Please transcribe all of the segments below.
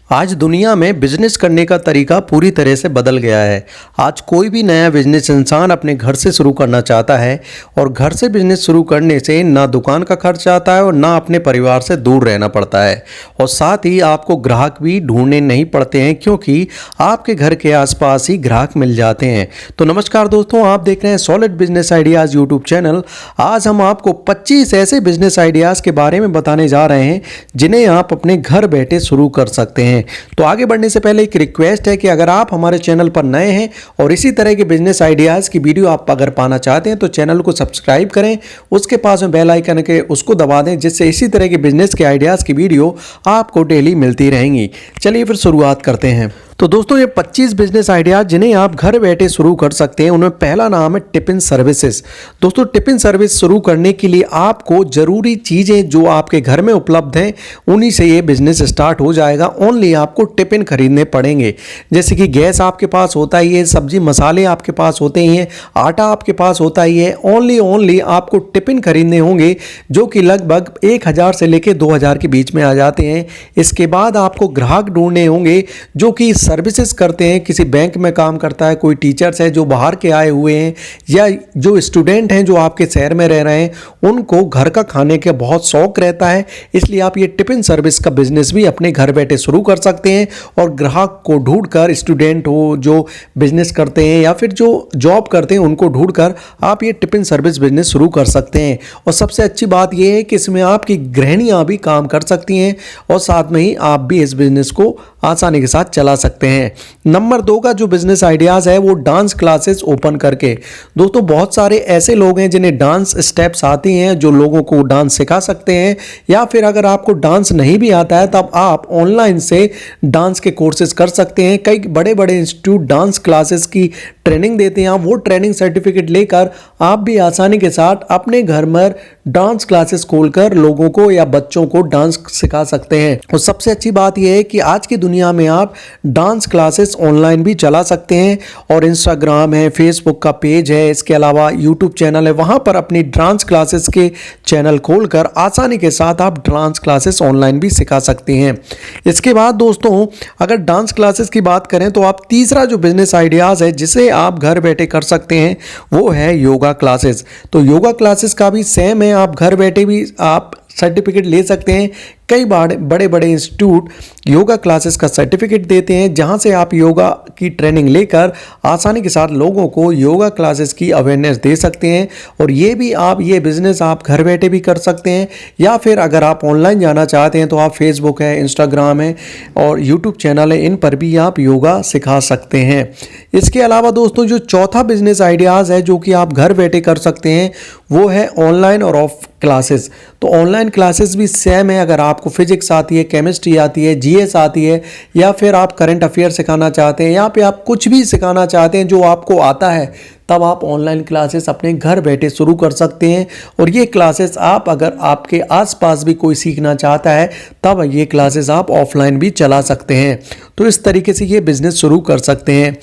आज दुनिया में बिजनेस करने का तरीका पूरी तरह से बदल गया है। आज कोई भी नया बिजनेस इंसान अपने घर से शुरू करना चाहता है और घर से बिजनेस शुरू करने से ना दुकान का खर्च आता है और ना अपने परिवार से दूर रहना पड़ता है और साथ ही आपको ग्राहक भी ढूंढने नहीं पड़ते हैं क्योंकि आपके घर के आसपास ही ग्राहक मिल जाते हैं। तो नमस्कार दोस्तों, आप देख रहे हैं solid business ideas YouTube channel. आज हम आपको 25 ऐसे बिजनेस आइडियाज़ के बारे में बताने जा रहे हैं जिन्हें आप अपने घर बैठे शुरू कर सकते हैं। तो आगे बढ़ने से पहले एक रिक्वेस्ट है कि अगर आप हमारे चैनल पर नए हैं और इसी तरह के बिजनेस आइडियाज़ की वीडियो आप अगर पाना चाहते हैं तो चैनल को सब्सक्राइब करें, उसके पास में बेल आइकन के उसको दबा दें जिससे इसी तरह के बिजनेस के आइडियाज़ की वीडियो आपको डेली मिलती रहेंगी। चलिए फिर शुरुआत करते हैं। तो दोस्तों, ये 25 बिजनेस आइडियाज़ जिन्हें आप घर बैठे शुरू कर सकते हैं उनमें पहला नाम है टिफिन सर्विसेज। दोस्तों, टिफिन सर्विस शुरू करने के लिए आपको ज़रूरी चीज़ें जो आपके घर में उपलब्ध हैं उन्हीं से ये बिजनेस स्टार्ट हो जाएगा। ओनली आपको टिफिन खरीदने पड़ेंगे, जैसे कि गैस आपके पास होता ही है, सब्जी मसाले आपके पास होते ही हैं, आटा आपके पास होता ही है। ओनली आपको टिफिन खरीदने होंगे जो कि लगभग 1000 से लेकर 2000 के बीच में आ जाते हैं। इसके बाद आपको ग्राहक ढूंढने होंगे जो कि सर्विसेज करते हैं, किसी बैंक में काम करता है, कोई टीचर्स है जो बाहर के आए हुए हैं, या जो स्टूडेंट हैं जो आपके शहर में रह रहे हैं उनको घर का खाने का बहुत शौक रहता है। इसलिए आप ये टिफिन सर्विस का बिजनेस भी अपने घर बैठे शुरू कर सकते हैं और ग्राहक को ढूंढकर, स्टूडेंट हो जो बिजनेस करते हैं या फिर जो जॉब करते हैं उनको ढूंढकर आप ये टिफिन सर्विस बिजनेस शुरू कर सकते हैं। और सबसे अच्छी बात यह है कि इसमें आपकी गृहिणियां भी काम कर सकती हैं और साथ में ही आप भी इस बिजनेस को आसानी के साथ चला सकते हैं। नंबर 2 का जो बिजनेस आइडियाज़ है वो डांस क्लासेस ओपन करके। दोस्तों, बहुत सारे ऐसे लोग हैं जिन्हें डांस स्टेप्स आती हैं जो लोगों को डांस सिखा सकते हैं, या फिर अगर आपको डांस नहीं भी आता है तब आप ऑनलाइन से डांस के कोर्सेज कर सकते हैं। कई बड़े बड़े इंस्टीट्यूट डांस क्लासेस की ट्रेनिंग देते हैं। आप वो ट्रेनिंग सर्टिफिकेट लेकर आप भी आसानी के साथ अपने घर में डांस क्लासेस खोलकर लोगों को या बच्चों को डांस सिखा सकते हैं। और सबसे अच्छी बात यह है कि आज की दुनिया में आप डांस क्लासेस ऑनलाइन भी चला सकते हैं और इंस्टाग्राम है, फेसबुक का पेज है, इसके अलावा यूट्यूब चैनल है, वहां पर अपनी डांस क्लासेस के चैनल खोलकर आसानी के साथ आप डांस क्लासेस ऑनलाइन भी सिखा सकते हैं। इसके बाद दोस्तों, अगर डांस क्लासेस की बात करें तो आप तीसरा जो बिजनेस आइडियाज़ है जिसे आप घर बैठे कर सकते हैं वो है योगा क्लासेस। तो योगा क्लासेस का भी सेम है, आप घर बैठे भी आप सर्टिफिकेट ले सकते हैं। कई बड़े बड़े इंस्टीट्यूट योगा क्लासेस का सर्टिफिकेट देते हैं जहां से आप योगा की ट्रेनिंग लेकर आसानी के साथ लोगों को योगा क्लासेस की अवेयरनेस दे सकते हैं। और ये बिजनेस आप घर बैठे भी कर सकते हैं, या फिर अगर आप ऑनलाइन जाना चाहते हैं तो आप फेसबुक है, इंस्टाग्राम है और यूट्यूब चैनल है, इन पर भी आप योगा सिखा सकते हैं। इसके अलावा दोस्तों, जो चौथा बिजनेस आइडियाज़ है जो कि आप घर बैठे कर सकते हैं वो है ऑनलाइन और ऑफ क्लासेस। तो ऑनलाइन क्लासेस भी सेम है। अगर आपको फिजिक्स आती है, केमिस्ट्री आती है, जीएस आती है, या फिर आप करंट अफेयर सिखाना चाहते हैं, या फिर आप कुछ भी सिखाना चाहते हैं जो आपको आता है, तब आप ऑनलाइन क्लासेस अपने घर बैठे शुरू कर सकते हैं। और ये क्लासेस आप, अगर आपके आसपास भी कोई सीखना चाहता है तब ये क्लासेस आप ऑफलाइन भी चला सकते हैं। तो इस तरीके से ये बिजनेस शुरू कर सकते हैं।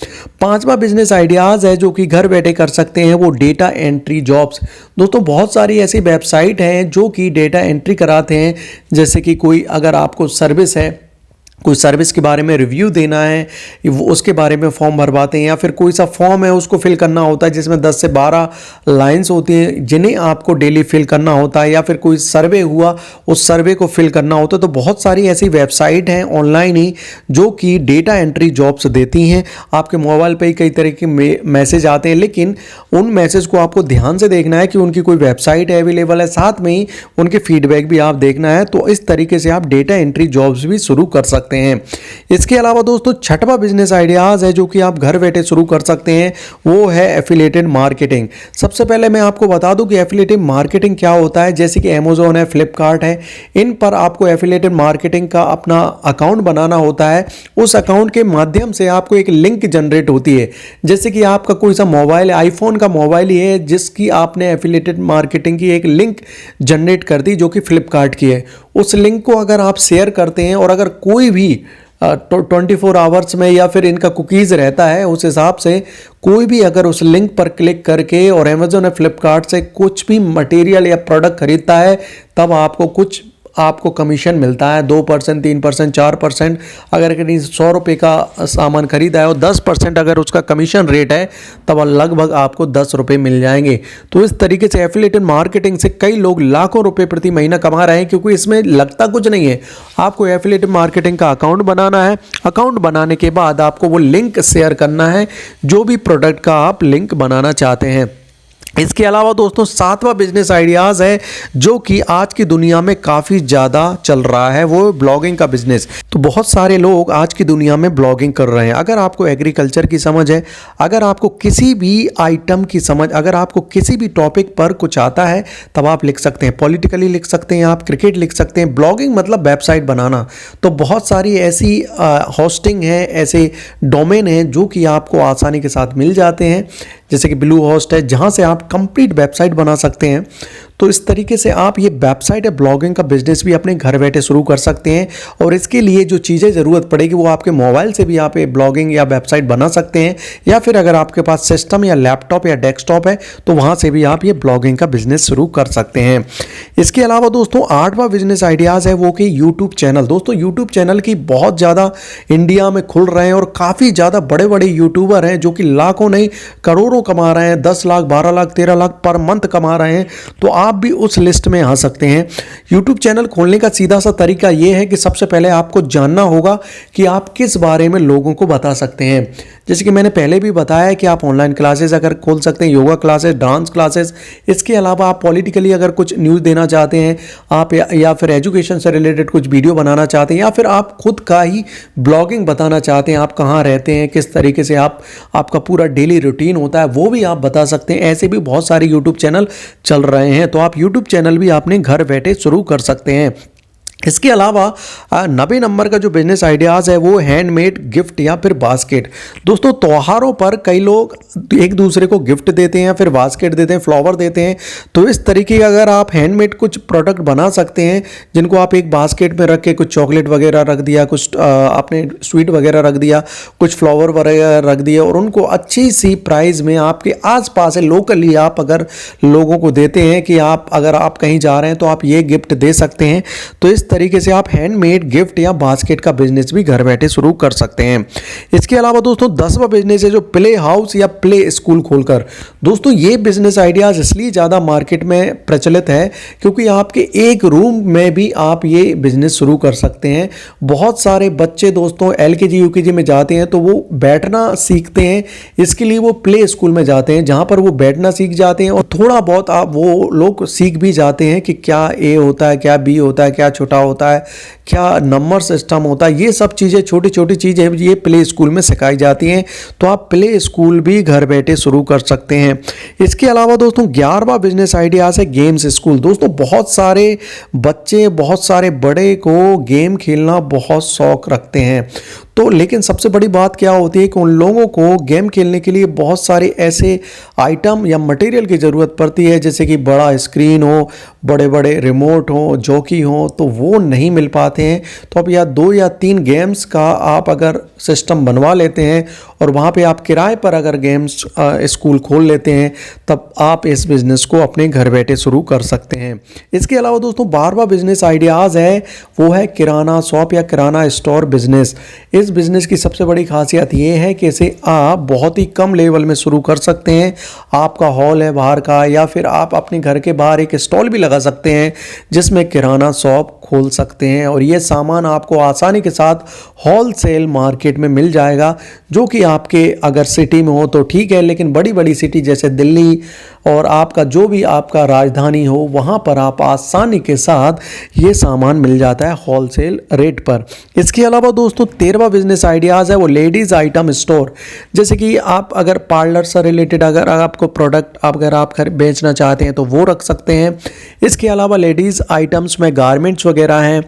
पांचवा बिजनेस आइडियाज़ है जो कि घर बैठे कर सकते हैं वो डेटा एंट्री जॉब्स। दोस्तों, बहुत सारी ऐसी वेबसाइट हैं जो कि डेटा एंट्री कराते हैं, जैसे कि कोई अगर आपको सर्विस है, कोई सर्विस के बारे में रिव्यू देना है, वो उसके बारे में फॉर्म भरवाते हैं, या फिर कोई सा फॉर्म है उसको फिल करना होता है जिसमें 10 से 12 लाइंस होती हैं जिन्हें आपको डेली फिल करना होता है, या फिर कोई सर्वे हुआ उस सर्वे को फिल करना होता है। तो बहुत सारी ऐसी वेबसाइट हैं ऑनलाइन ही जो कि डेटा एंट्री जॉब्स देती हैं। आपके मोबाइल पर ही कई तरह के मैसेज आते हैं, लेकिन उन मैसेज को आपको ध्यान से देखना है कि उनकी कोई वेबसाइट अवेलेबल है, साथ में ही उनके फीडबैक भी आप देखना है। तो इस तरीके से आप डेटा एंट्री जॉब्स भी शुरू कर सकते हैं। इसके अलावा दोस्तों, छठवां बिजनेस आइडियाज़ है जो कि आप घर बैठे शुरू कर सकते हैं वो है एफिलिएटेड मार्केटिंग। सबसे पहले मैं आपको बता दूं कि एफिलिएटेड मार्केटिंग क्या होता है। जैसे कि अमेज़न है, फ्लिपकार्ट है, इन पर आपको एफिलिएटेड मार्केटिंग का अपना अकाउंट बनाना होता है। उस अकाउंट के माध्यम से आपको एक लिंक जनरेट होती है। जैसे कि आपका कोई सा मोबाइल है, आईफोन का मोबाइल ही है जिसकी आपने एफिलिएटेड मार्केटिंग की एक लिंक जनरेट कर दी जो कि फ्लिपकार्ट की है। उस लिंक को अगर आप शेयर करते हैं और अगर कोई भी 24 आवर्स में, या फिर इनका कुकीज़ रहता है उस हिसाब से, कोई भी अगर उस लिंक पर क्लिक करके और अमेज़न या फ्लिपकार्ट से कुछ भी मटेरियल या प्रोडक्ट खरीदता है तब आपको कुछ आपको कमीशन मिलता है, 2%, 3%, 4%। अगर कहीं 100 रुपये का सामान खरीदा है और 10% अगर उसका कमीशन रेट है, तब लगभग आपको 10 रुपये मिल जाएंगे। तो इस तरीके से एफिलिएटेड मार्केटिंग से कई लोग लाखों रुपए प्रति महीना कमा रहे हैं, क्योंकि इसमें लगता कुछ नहीं है। आपको एफिलिएटेड मार्केटिंग का अकाउंट बनाना है। अकाउंट बनाने के बाद आपको वो लिंक शेयर करना है, जो भी प्रोडक्ट का आप लिंक बनाना चाहते हैं। इसके अलावा दोस्तों 7वां बिजनेस आइडियाज़ है जो कि आज की दुनिया में काफ़ी ज़्यादा चल रहा है, वो ब्लॉगिंग का बिजनेस। तो बहुत सारे लोग आज की दुनिया में ब्लॉगिंग कर रहे हैं। अगर आपको एग्रीकल्चर की समझ है, अगर आपको किसी भी आइटम की समझ, अगर आपको किसी भी टॉपिक पर कुछ आता है, तब आप लिख सकते हैं। पॉलिटिकली लिख सकते हैं, आप क्रिकेट लिख सकते हैं। ब्लॉगिंग मतलब वेबसाइट बनाना। तो बहुत सारी ऐसी होस्टिंग है, ऐसे डोमेन हैं जो कि आपको आसानी के साथ मिल जाते हैं, जैसे कि ब्लू होस्ट है, जहां से आप कंप्लीट वेबसाइट बना सकते हैं। तो इस तरीके से आप ये वेबसाइट या ब्लॉगिंग का बिजनेस भी अपने घर बैठे शुरू कर सकते हैं। और इसके लिए जो चीज़ें ज़रूरत पड़ेगी वो आपके मोबाइल से भी आप ये ब्लॉगिंग या वेबसाइट बना सकते हैं, या फिर अगर आपके पास सिस्टम या लैपटॉप या डेस्कटॉप है तो वहाँ से भी आप ये ब्लॉगिंग का बिजनेस शुरू कर सकते हैं। इसके अलावा दोस्तों 8वां बिजनेस आइडियाज़ है वो कि यूट्यूब चैनल। दोस्तों यूट्यूब चैनल की बहुत ज़्यादा इंडिया में खुल रहे हैं और काफ़ी ज़्यादा बड़े बड़े यूट्यूबर हैं जो कि लाखों नहीं करोड़ों कमा रहे हैं, 10 लाख, 12 लाख, 13 लाख पर मंथ कमा रहे हैं। तो आप भी उस लिस्ट में आ सकते हैं। YouTube चैनल खोलने का सीधा सा तरीका यह है कि सबसे पहले आपको जानना होगा कि आप किस बारे में लोगों को बता सकते हैं। जैसे कि मैंने पहले भी बताया है कि आप ऑनलाइन क्लासेस अगर खोल सकते हैं, योगा क्लासेस, डांस क्लासेस। इसके अलावा आप पॉलिटिकली अगर कुछ न्यूज़ देना चाहते हैं आप, या फिर एजुकेशन से रिलेटेड कुछ वीडियो बनाना चाहते हैं, या फिर आप खुद का ही ब्लॉगिंग बताना चाहते हैं, आप कहाँ रहते हैं, किस तरीके से आपका पूरा डेली रूटीन होता है, वो भी आप बता सकते हैं। ऐसे भी बहुत सारे यूट्यूब चैनल चल रहे हैं। तो आप यूट्यूब चैनल भी आपने घर बैठे शुरू कर सकते हैं। इसके अलावा 90 नंबर का जो बिजनेस आइडियाज़ है वो हैंडमेड गिफ्ट या फिर बास्केट। दोस्तों त्योहारों पर कई लोग एक दूसरे को गिफ्ट देते हैं या फिर बास्केट देते हैं, फ्लावर देते हैं। तो इस तरीके का अगर आप हैंडमेड कुछ प्रोडक्ट बना सकते हैं, जिनको आप एक बास्केट में रख के कुछ चॉकलेट वगैरह रख दिया, कुछ आपने स्वीट वगैरह रख दिया, कुछ फ्लावर वगैरह रख दिया, और उनको अच्छी सी प्राइस में आपके आसपास है लोकली आप अगर लोगों को देते हैं कि आप अगर आप कहीं जा रहे हैं तो आप ये गिफ्ट दे सकते हैं। तो इस तरीके से आप हैंडमेड गिफ्ट या बास्केट का बिजनेस भी घर बैठे शुरू कर सकते हैं। इसके अलावा दोस्तों 10वां बिजनेस है जो प्ले हाउस या प्ले स्कूल खोलकर। दोस्तों ये बिजनेस आइडियाज इसलिए ज़्यादा मार्केट में प्रचलित है क्योंकि आपके एक रूम में भी आप ये बिजनेस शुरू कर सकते हैं। बहुत सारे बच्चे दोस्तों LKG UKG में जाते हैं तो वो बैठना सीखते हैं, इसके लिए वो प्ले स्कूल में जाते हैं जहाँ पर वो बैठना सीख जाते हैं और थोड़ा बहुत आप वो लोग सीख भी जाते हैं कि क्या A होता है, क्या B होता है, क्या छोटा होता है, क्या नंबर सिस्टम होता है। ये सब चीज़ें, छोटी छोटी चीज़ें ये प्ले स्कूल में सिखाई जाती हैं। तो आप प्ले स्कूल भी घर बैठे शुरू कर सकते हैं। इसके अलावा दोस्तों 11वां बिजनेस आइडियाज़ है गेम्स स्कूल। दोस्तों बहुत सारे बच्चे, बहुत सारे बड़े को गेम खेलना बहुत शौक रखते हैं। तो लेकिन सबसे बड़ी बात क्या होती है कि उन लोगों को गेम खेलने के लिए बहुत सारे ऐसे आइटम या मटेरियल की ज़रूरत पड़ती है, जैसे कि बड़ा स्क्रीन हो, बड़े बड़े रिमोट हो, जॉकी हो, तो वो नहीं मिल पाते हैं। तो अब या 2 या 3 गेम्स का आप अगर सिस्टम बनवा लेते हैं और वहाँ पे आप किराए पर अगर गेम्स स्कूल खोल लेते हैं, तब आप इस बिज़नेस को अपने घर बैठे शुरू कर सकते हैं। इसके अलावा दोस्तों 12वां बिजनेस आइडियाज़ है वो है किराना शॉप या किराना स्टोर बिजनेस। इस बिजनेस की सबसे बड़ी खासियत ये है कि इसे आप बहुत ही कम लेवल में शुरू कर सकते हैं। आपका हॉल है बाहर का, या फिर आप अपने घर के बाहर एक स्टॉल भी लगा सकते हैं जिसमें किराना शॉप खोल सकते हैं, और ये सामान आपको आसानी के साथ होलसेल मार्केट में मिल जाएगा, जो कि आपके अगर सिटी में हो तो ठीक है, लेकिन बड़ी बड़ी सिटी जैसे दिल्ली और आपका जो भी आपका राजधानी हो वहाँ पर आप आसानी के साथ ये सामान मिल जाता है होलसेल रेट पर। इसके अलावा दोस्तों 13वां बिजनेस आइडियाज़ है वो लेडीज़ आइटम स्टोर। जैसे कि आप अगर पार्लर से रिलेटेड अगर आपको प्रोडक्ट अगर आप बेचना चाहते हैं तो वो रख सकते हैं। इसके अलावा लेडीज़ आइटम्स में गारमेंट्स वगैरह हैं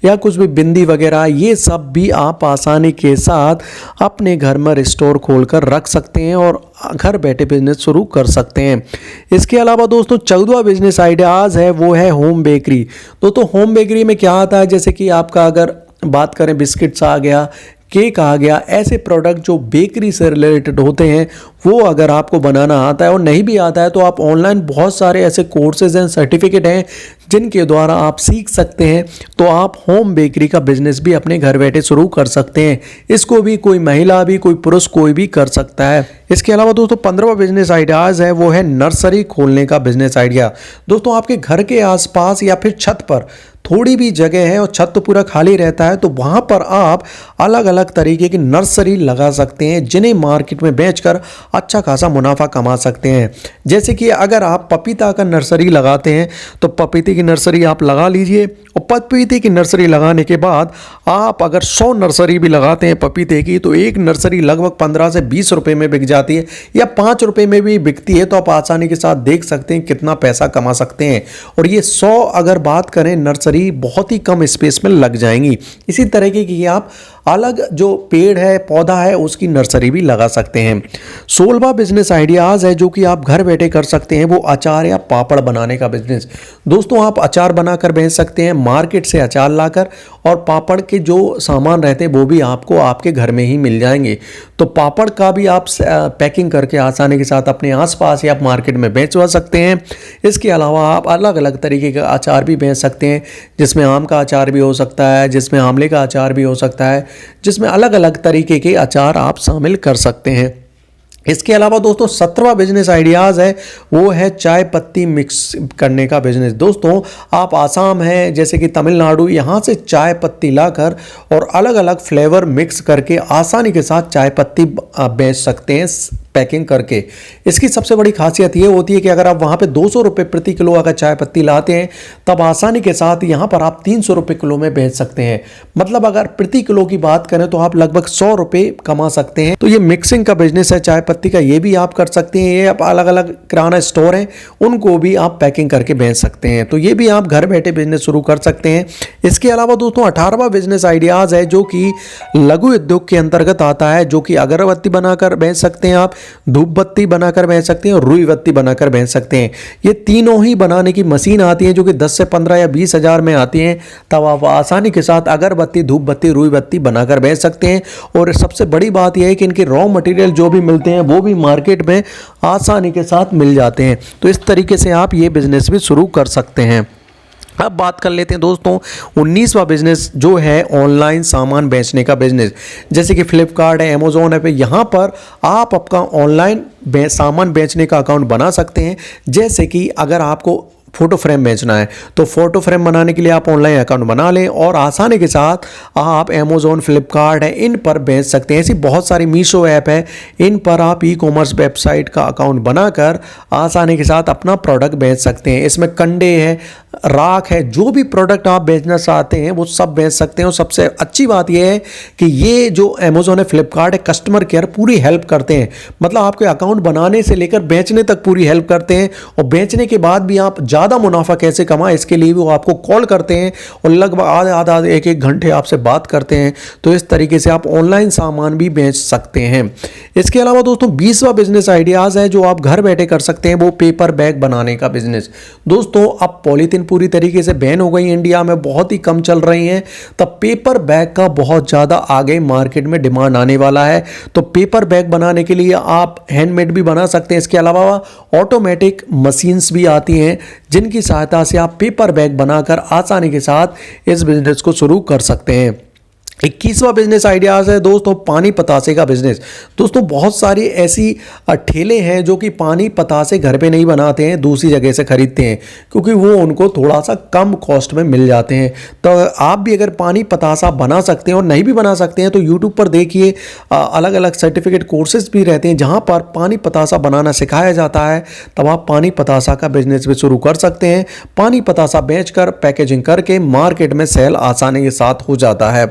या कुछ भी बिंदी वगैरह, ये सब भी आप आसानी के साथ अपने घर में स्टोर खोलकर रख सकते हैं और घर बैठे बिजनेस शुरू कर सकते हैं। इसके अलावा दोस्तों 14वां बिजनेस आइडियाज़ है वो है होम बेकरी। दोस्तों होम बेकरी में क्या आता है, जैसे कि आपका अगर बात करें बिस्किट्स आ गया, केक आ गया, ऐसे प्रोडक्ट जो बेकरी से रिलेटेड होते हैं वो अगर आपको बनाना आता है और नहीं भी आता है तो आप ऑनलाइन बहुत सारे ऐसे कोर्सेज हैं, सर्टिफिकेट हैं जिनके द्वारा आप सीख सकते हैं, तो आप होम बेकरी का बिजनेस भी अपने घर बैठे शुरू कर सकते हैं। इसको भी कोई महिला भी, कोई पुरुष, कोई भी कर सकता है। इसके अलावा दोस्तों 15वां बिजनेस आइडियाज़ है वो है नर्सरी खोलने का बिजनेस आइडिया। दोस्तों आपके घर के आसपास या फिर छत पर थोड़ी भी जगह है और छत तो पूरा खाली रहता है, तो वहाँ पर आप अलग अलग तरीके की नर्सरी लगा सकते हैं, जिन्हें मार्केट में बेचकर अच्छा खासा मुनाफा कमा सकते हैं। जैसे कि अगर आप पपीता का नर्सरी लगाते हैं तो पपीते की नर्सरी आप लगा लीजिए, और पपीते की नर्सरी लगाने के बाद आप अगर 100 नर्सरी भी लगाते हैं पपीते की, तो एक नर्सरी लगभग 15 से 20 रुपये में बिक जाती है या 5 रुपये में भी बिकती है। तो आप आसानी के साथ देख सकते हैं कितना पैसा कमा सकते हैं। और ये 100 अगर बात करें नर्सरी बहुत ही कम स्पेस में लग जाएंगी। इसी तरीके की आप अलग जो पेड़ है, पौधा है, उसकी नर्सरी भी लगा सकते हैं। 16वां बिजनेस आइडियाज़ है जो कि आप घर बैठे कर सकते हैं, वो अचार या पापड़ बनाने का बिजनेस। दोस्तों आप अचार बनाकर बेच सकते हैं, मार्केट से अचार लाकर, और पापड़ के जो सामान रहते हैं वो भी आपको आपके घर में ही मिल जाएंगे। तो पापड़ का भी आप पैकिंग करके आसानी के साथ अपने आसपास या आप मार्केट में बेचवा सकते हैं। इसके अलावा आप अलग अलग तरीके का अचार भी बेच सकते हैं, जिसमें आम का अचार भी हो सकता है, जिसमें आंवले का अचार भी हो सकता है, जिसमें अलग अलग तरीके के अचार आप शामिल कर सकते हैं। इसके अलावा दोस्तों 17वां बिजनेस आइडियाज़ है वो है चाय पत्ती मिक्स करने का बिजनेस। दोस्तों आप आसाम है, जैसे कि तमिलनाडु, यहाँ से चाय पत्ती लाकर और अलग अलग फ्लेवर मिक्स करके आसानी के साथ चाय पत्ती बेच सकते हैं पैकिंग करके। इसकी सबसे बड़ी खासियत ये होती है कि अगर आप वहाँ पे 200 रुपये प्रति किलो अगर चाय पत्ती लाते हैं, तब आसानी के साथ यहाँ पर आप 300 रुपये किलो में बेच सकते हैं। मतलब अगर प्रति किलो की बात करें तो आप लगभग 100 रुपये कमा सकते हैं। तो ये मिक्सिंग का बिजनेस है चाय पत्ती का, ये भी आप कर सकते हैं। ये आप अलग अलग किराना स्टोर हैं, उनको भी आप पैकिंग करके बेच सकते हैं। तो ये भी आप घर बैठे बिजनेस शुरू कर सकते हैं। इसके अलावा दोस्तों 18वां बिजनेस आइडियाज़ है जो कि लघु उद्योग के अंतर्गत आता है, जो कि अगरबत्ती बनाकर बेच सकते हैं, आप धूप बत्ती बनाकर बेच सकते हैं और रुई बत्ती बनाकर बेच सकते हैं। ये तीनों ही बनाने की मशीन आती है जो कि 10 से 15 या 20 हज़ार में आती हैं। तब आप आसानी के साथ अगरबत्ती, धूप बत्ती, रुई बत्ती बनाकर बेच सकते हैं। और सबसे बड़ी बात यह है कि इनके रॉ मटेरियल जो भी मिलते हैं वो भी मार्केट में आसानी के साथ मिल जाते हैं। तो इस तरीके से आप ये बिजनेस भी शुरू कर सकते हैं। अब बात कर लेते हैं दोस्तों 19वां बिजनेस जो है ऑनलाइन सामान बेचने का बिजनेस। जैसे कि फ्लिपकार्ट है, अमेजोन है, पे यहाँ पर आप आपका ऑनलाइन सामान बेचने का अकाउंट बना सकते हैं। जैसे कि अगर आपको फ़ोटो फ्रेम बेचना है तो फ़ोटो फ्रेम बनाने के लिए आप ऑनलाइन अकाउंट बना लें और आसानी के साथ आप अमेजोन, फ्लिपकार्ट है, इन पर बेच सकते हैं। ऐसी बहुत सारी मीशो ऐप है, इन पर आप ई कॉमर्स वेबसाइट का अकाउंट बनाकर आसानी के साथ अपना प्रोडक्ट बेच सकते हैं। इसमें कंडे है, राख है, जो भी प्रोडक्ट आप बेचना चाहते हैं वो सब बेच सकते हैं। और सबसे अच्छी बात यह है कि ये जो अमेजोन है, फ्लिपकार्ट है, कस्टमर केयर पूरी हेल्प करते हैं। मतलब आपके अकाउंट बनाने से लेकर बेचने तक पूरी हेल्प करते हैं। और बेचने के बाद भी आप ज़्यादा मुनाफा कैसे कमाएं, इसके लिए भी वो आपको कॉल करते हैं और लगभग आधा एक घंटे आपसे बात करते हैं। तो इस तरीके से आप ऑनलाइन सामान भी बेच सकते हैं। इसके अलावा दोस्तों 20वां बिजनेस आइडियाज़ है जो आप घर बैठे कर सकते हैं, वो पेपर बैग बनाने का बिजनेस। दोस्तों अब पॉलीथीन पूरी तरीके से बैन हो गई, इंडिया में बहुत ही कम चल रही हैं, तब पेपर बैग का बहुत ज़्यादा आगे मार्केट में डिमांड आने वाला है। तो पेपर बैग बनाने के लिए आप हैंडमेड भी बना सकते हैं। इसके अलावा ऑटोमेटिक मशीन्स भी आती हैं जिनकी सहायता से आप पेपर बैग बनाकर आसानी के साथ इस बिजनेस को शुरू कर सकते हैं। 21वां बिजनेस आइडियाज़ है दोस्तों पानी पतासे का बिजनेस। दोस्तों बहुत सारी ऐसी ठेले हैं जो कि पानी पतासे घर पे नहीं बनाते हैं, दूसरी जगह से खरीदते हैं, क्योंकि वो उनको थोड़ा सा कम कॉस्ट में मिल जाते हैं। तो आप भी अगर पानी पतासा बना सकते हैं और नहीं भी बना सकते हैं तो यूट्यूब पर देखिए अलग अलग सर्टिफिकेट कोर्सेज भी रहते हैं जहाँ पर पानी पतासा बनाना सिखाया जाता है। तब आप पानी पतासा का बिजनेस भी शुरू कर सकते हैं। पानी पतासा बेचकर पैकेजिंग करके मार्केट में सेल आसानी के साथ हो जाता है।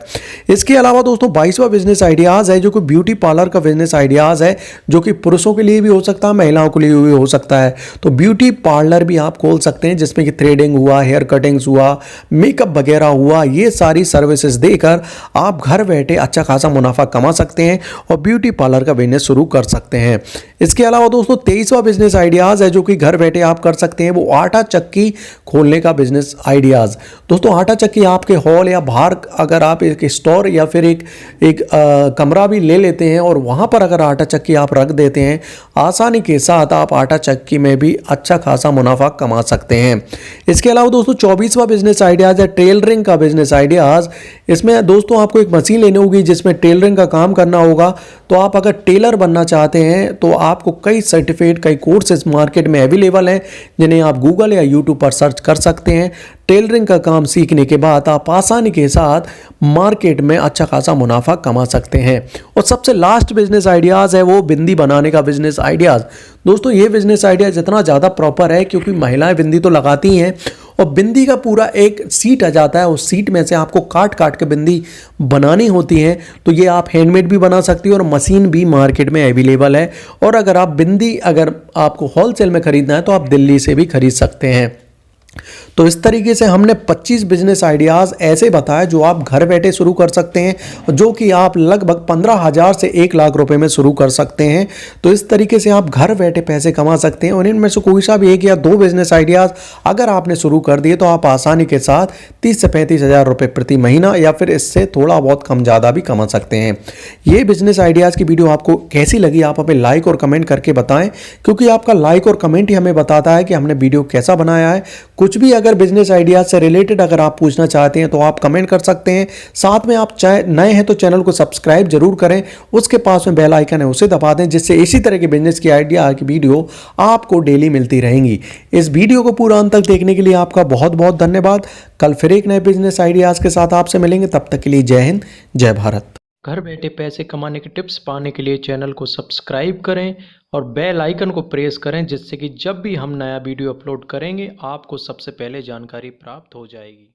इसके अलावा दोस्तों 22वां बिजनेस आइडियाज़ है जो कि ब्यूटी पार्लर का बिजनेस आइडियाज़ है, जो कि पुरुषों के लिए भी हो सकता है, महिलाओं के लिए भी हो सकता है। तो ब्यूटी पार्लर भी आप खोल सकते हैं जिसमें कि थ्रेडिंग हुआ, हेयर कटिंग्स हुआ, मेकअप वगैरह हुआ, ये सारी सर्विसेज देकर आप घर बैठे अच्छा खासा मुनाफा कमा सकते हैं और ब्यूटी पार्लर का बिजनेस शुरू कर सकते हैं। इसके अलावा दोस्तों 23वां बिजनेस आइडियाज़ है जो कि घर बैठे आप कर सकते हैं, वो आटा चक्की खोलने का बिजनेस आइडियाज़। दोस्तों आटा चक्की आपके हॉल या बाहर अगर आप एक स्टोर या फिर एक कमरा भी ले लेते हैं और वहाँ पर अगर आटा चक्की आप रख देते हैं, आसानी के साथ आप आटा चक्की में भी अच्छा खासा मुनाफा कमा सकते हैं। इसके अलावा दोस्तों 24वां बिजनेस आइडियाज़ है टेलरिंग का बिजनेस आइडियाज़। इसमें दोस्तों आपको एक मशीन लेनी होगी जिसमें टेलरिंग का काम करना होगा। तो आप अगर टेलर बनना चाहते हैं तो आपको कई सर्टिफिकेट, कई कोर्सेज मार्केट में अवेलेबल हैं जिन्हें आप गूगल या यूट्यूब पर सर्च कर सकते हैं। टेलरिंग का काम सीखने के बाद आप आसानी के साथ मार्केट में अच्छा खासा मुनाफा कमा सकते हैं। और सबसे लास्ट बिजनेस आइडियाज़ है वो बिंदी बनाने का बिजनेस आइडियाज़। दोस्तों ये बिजनेस आइडिया जितना ज़्यादा प्रॉपर है, क्योंकि महिलाएं बिंदी तो लगाती हैं और बिंदी का पूरा एक सीट आ जाता है, उस सीट में से आपको काट काट के बिंदी बनानी होती है। तो ये आप हैंडमेड भी बना सकती हो और मशीन भी मार्केट में अवेलेबल है। और अगर आप बिंदी अगर आपको होलसेल में खरीदना है तो आप दिल्ली से भी खरीद सकते हैं। तो इस तरीके से हमने 25 बिजनेस आइडियाज़ ऐसे बताए जो आप घर बैठे शुरू कर सकते हैं, जो कि आप लगभग 15,000 से 1 लाख रुपए में शुरू कर सकते हैं। तो इस तरीके से आप घर बैठे पैसे कमा सकते हैं और इनमें से कोई सा भी 1 या 2 बिजनेस आइडियाज़ अगर आपने शुरू कर दिए तो आप आसानी के साथ 30 से 35,000 रुपये प्रति महीना या फिर इससे थोड़ा बहुत कम ज़्यादा भी कमा सकते हैं। ये बिजनेस आइडियाज़ की वीडियो आपको कैसी लगी आप हमें लाइक और कमेंट करके बताएं, क्योंकि आपका लाइक और कमेंट ही हमें बताता है कि हमने वीडियो कैसा बनाया है। कुछ भी अगर बिजनेस आइडियाज से रिलेटेड अगर आप पूछना चाहते हैं तो आप कमेंट कर सकते हैं। साथ में आप नए हैं तो चैनल को सब्सक्राइब जरूर करें, उसके पास में बेल आइकन है उसे दबा दें, जिससे इसी तरह के बिजनेस की आइडिया की वीडियो आपको डेली मिलती रहेंगी। इस वीडियो को पूरा अंत तक देखने के लिए आपका बहुत बहुत धन्यवाद। कल फिर एक नए बिजनेस आइडियाज के साथ आपसे मिलेंगे, तब तक के लिए जय हिंद, जय भारत। घर बैठे पैसे कमाने के टिप्स पाने के लिए चैनल को सब्सक्राइब करें और बेल आइकन को प्रेस करें, जिससे कि जब भी हम नया वीडियो अपलोड करेंगे आपको सबसे पहले जानकारी प्राप्त हो जाएगी।